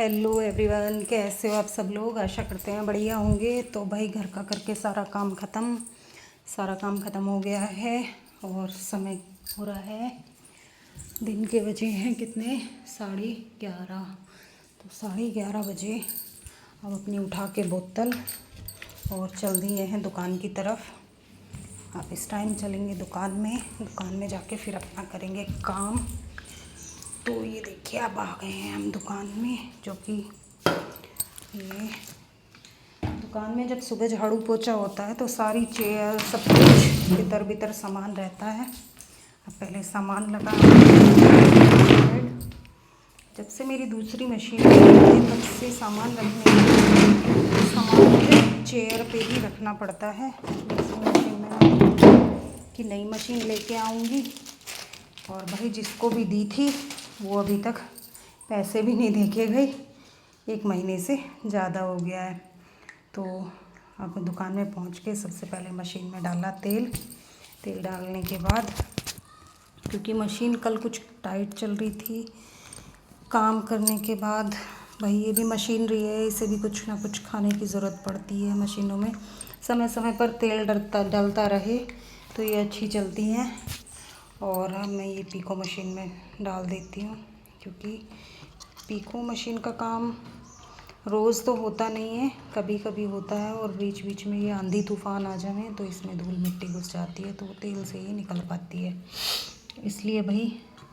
Hello everyone, कैसे हो आप सब लोग। आशा करते हैं बढ़िया होंगे। तो भाई घर का करके सारा काम ख़त्म हो गया है और समय हो रहा है, दिन के बजे हैं कितने, 11:30। तो 11:30 बजे अब अपनी उठा के बोतल और चल दिए हैं दुकान की तरफ। आप इस टाइम चलेंगे दुकान में जाके फिर अपना करेंगे काम। तो ये देखिए अब आ गए हैं हम दुकान में, जो कि ये दुकान में जब सुबह झाड़ू पोछा होता है तो सारी चेयर सब कुछ भीतर सामान रहता है। अब पहले सामान लगा, जब से मेरी दूसरी मशीन आई है तब से सामान मुझे चेयर पे ही रखना पड़ता है। दूसरी मशीन में कि नई मशीन लेके आऊँगी, और भाई जिसको भी दी थी वो अभी तक पैसे भी नहीं देके गई, 1 महीने से ज़्यादा हो गया है। तो अब दुकान में पहुंच के सबसे पहले मशीन में डाला तेल डालने के बाद, क्योंकि मशीन कल कुछ टाइट चल रही थी, काम करने के बाद भाई ये भी मशीनरी है, इसे भी कुछ ना कुछ खाने की ज़रूरत पड़ती है। मशीनों में समय समय पर तेल डलता रहे तो ये अच्छी चलती हैं। और मैं ये पीको मशीन में डाल देती हूँ, क्योंकि पीको मशीन का काम रोज़ तो होता नहीं है, कभी कभी होता है। और बीच बीच में ये आंधी तूफ़ान आ जाए तो इसमें धूल मिट्टी घुस जाती है, तो वो तेल से ही निकल पाती है। इसलिए भाई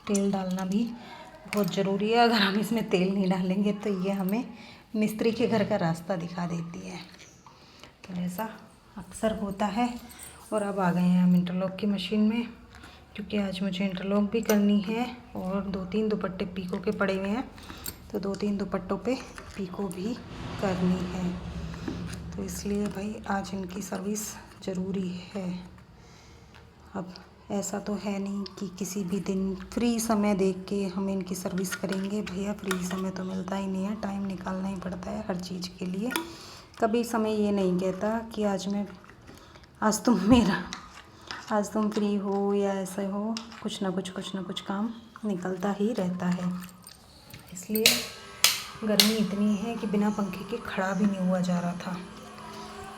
तेल डालना भी बहुत ज़रूरी है। अगर हम इसमें तेल नहीं डालेंगे तो ये हमें मिस्त्री के घर का रास्ता दिखा देती है। तो ऐसा अक्सर होता है। और अब आ गए हैं हम इंटरलॉक की मशीन में, क्योंकि आज मुझे इंटरलॉक भी करनी है और 2-3 दुपट्टे पीको के पड़े हुए हैं, तो 2-3 दुपट्टों पे पीको भी करनी है। तो इसलिए भाई आज इनकी सर्विस ज़रूरी है। अब ऐसा तो है नहीं कि किसी भी दिन फ्री समय देख के हम इनकी सर्विस करेंगे। भैया फ्री समय तो मिलता ही नहीं है, टाइम निकालना ही पड़ता है हर चीज़ के लिए। कभी समय ये नहीं कहता कि आज तुम फ्री हो या ऐसे हो, कुछ ना कुछ काम निकलता ही रहता है। इसलिए गर्मी इतनी है कि बिना पंखे के खड़ा भी नहीं हुआ जा रहा था।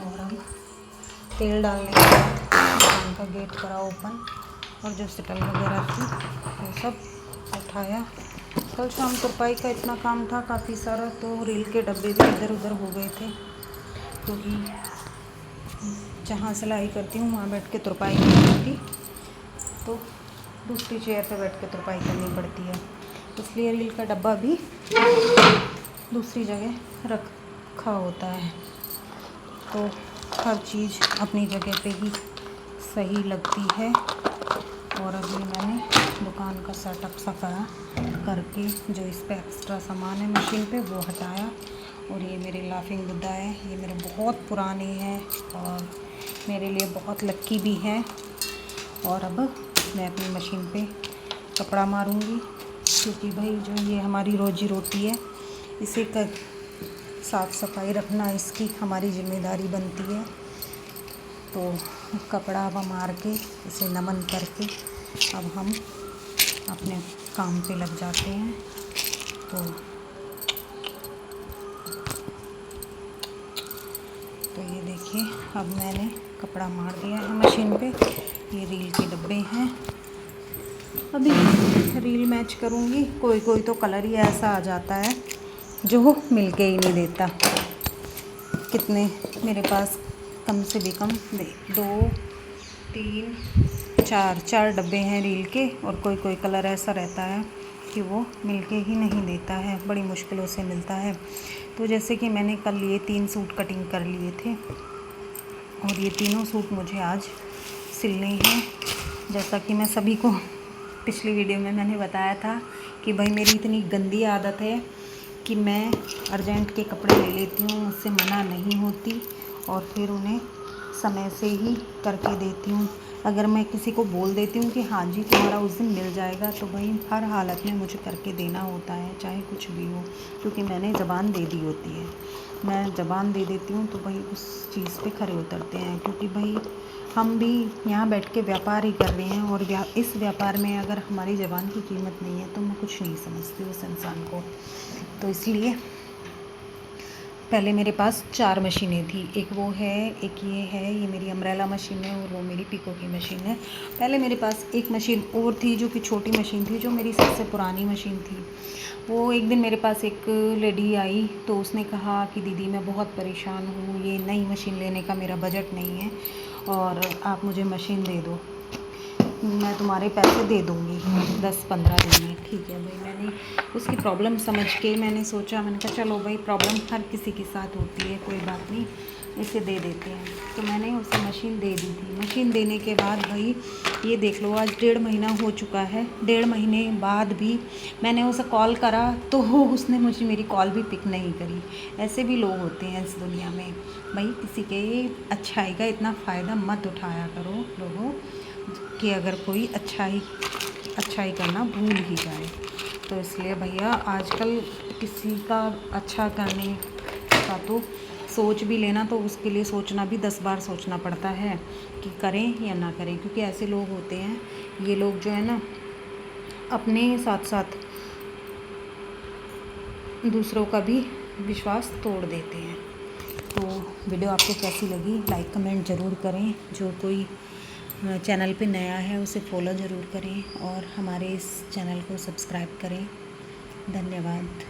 और हम तेल डालने के बाद दुकान का गेट करा ओपन, और जो शटल वगैरह थी वो सब उठाया। कल शाम तुरपाई का इतना काम था काफ़ी सारा, तो रील के डब्बे भी इधर उधर हो गए थे, क्योंकि जहाँ सिलाई करती हूँ वहाँ बैठ के तुरपाई नहीं होती, तो दूसरी चेयर पे बैठ के तुरपाई करनी पड़ती है। इसलिए रील का डब्बा भी दूसरी जगह रखा होता है। तो हर चीज़ अपनी जगह पे ही सही लगती है। और अभी मैंने दुकान का सेटअप सा करा करके, जो इस पे एक्स्ट्रा सामान है मशीन पे वो हटाया। और ये मेरे लाफिंग बुद्धा है, ये मेरे बहुत पुराने हैं और मेरे लिए बहुत लक्की भी हैं। और अब मैं अपनी मशीन पे कपड़ा मारूंगी, क्योंकि भाई जो ये हमारी रोजी रोटी है, इसे साफ़ सफाई रखना इसकी हमारी जिम्मेदारी बनती है। तो कपड़ा मार के इसे नमन करके अब हम अपने काम पे लग जाते हैं। तो ये देखिए अब मैंने कपड़ा मार दिया है मशीन पे। ये रील के डब्बे हैं, अभी रील मैच करूँगी। कोई तो कलर ही ऐसा आ जाता है जो मिलके ही नहीं देता। कितने मेरे पास कम से भी कम 2, 3, 4 डब्बे हैं रील के, और कोई कलर ऐसा रहता है कि वो मिलके ही नहीं देता है, बड़ी मुश्किलों से मिलता है। तो जैसे कि मैंने कल ये 3 सूट कटिंग कर लिए थे, और ये तीनों सूट मुझे आज सिलने हैं। जैसा कि मैं सभी को पिछली वीडियो में मैंने बताया था कि भाई मेरी इतनी गंदी आदत है कि मैं अर्जेंट के कपड़े ले लेती हूँ, मुझसे मना नहीं होती, और फिर उन्हें समय से ही करके देती हूँ। अगर मैं किसी को बोल देती हूँ कि हाँ जी तुम्हारा उस दिन मिल जाएगा, तो भाई हर हालत में मुझे करके देना होता है, चाहे कुछ भी हो, क्योंकि मैंने ज़बान दे दी होती है। मैं ज़बान दे देती हूँ तो भाई उस चीज़ पे खरे उतरते हैं, क्योंकि भाई हम भी यहाँ बैठ के व्यापार ही कर रहे हैं, और इस व्यापार में अगर हमारी ज़बान की कीमत नहीं है तो मैं कुछ नहीं समझती उस इंसान को। तो इसलिए पहले मेरे पास 4 मशीनें थी, एक वो है, एक ये है, ये मेरी अम्ब्रेला मशीन है और वो मेरी पिको की मशीन है। पहले मेरे पास एक मशीन और थी जो कि छोटी मशीन थी, जो मेरी सबसे पुरानी मशीन थी। वो एक दिन मेरे पास एक लेडी आई तो उसने कहा कि दीदी मैं बहुत परेशान हूँ, ये नई मशीन लेने का मेरा बजट नहीं है और आप मुझे मशीन दे दो, मैं तुम्हारे पैसे दे दूँगी 10-15 दिन में। ठीक है भाई, मैंने उसकी प्रॉब्लम समझ के मैंने सोचा, मैंने कहा चलो भाई प्रॉब्लम हर किसी के साथ होती है, कोई बात नहीं, इसे दे देते हैं। तो मैंने उसे मशीन दे दी थी। मशीन देने के बाद भाई ये देख लो आज 1.5 महीना हो चुका है। 1.5 महीने बाद भी मैंने उसे कॉल करा तो उसने मुझे मेरी कॉल भी पिक नहीं करी। ऐसे भी लोग होते हैं इस दुनिया में। भाई किसी के अच्छाई का इतना फ़ायदा मत उठाया करो लोगों, कि अगर कोई अच्छाई करना भूल ही जाए। तो इसलिए भैया आजकल किसी का अच्छा करने का तो सोच भी लेना, तो उसके लिए सोचना भी 10 बार सोचना पड़ता है कि करें या ना करें, क्योंकि ऐसे लोग होते हैं, ये लोग जो है ना अपने साथ साथ दूसरों का भी विश्वास तोड़ देते हैं। तो वीडियो आपको कैसी लगी लाइक कमेंट ज़रूर करें। जो कोई चैनल पे नया है उसे फॉलो ज़रूर करें और हमारे इस चैनल को सब्सक्राइब करें। धन्यवाद।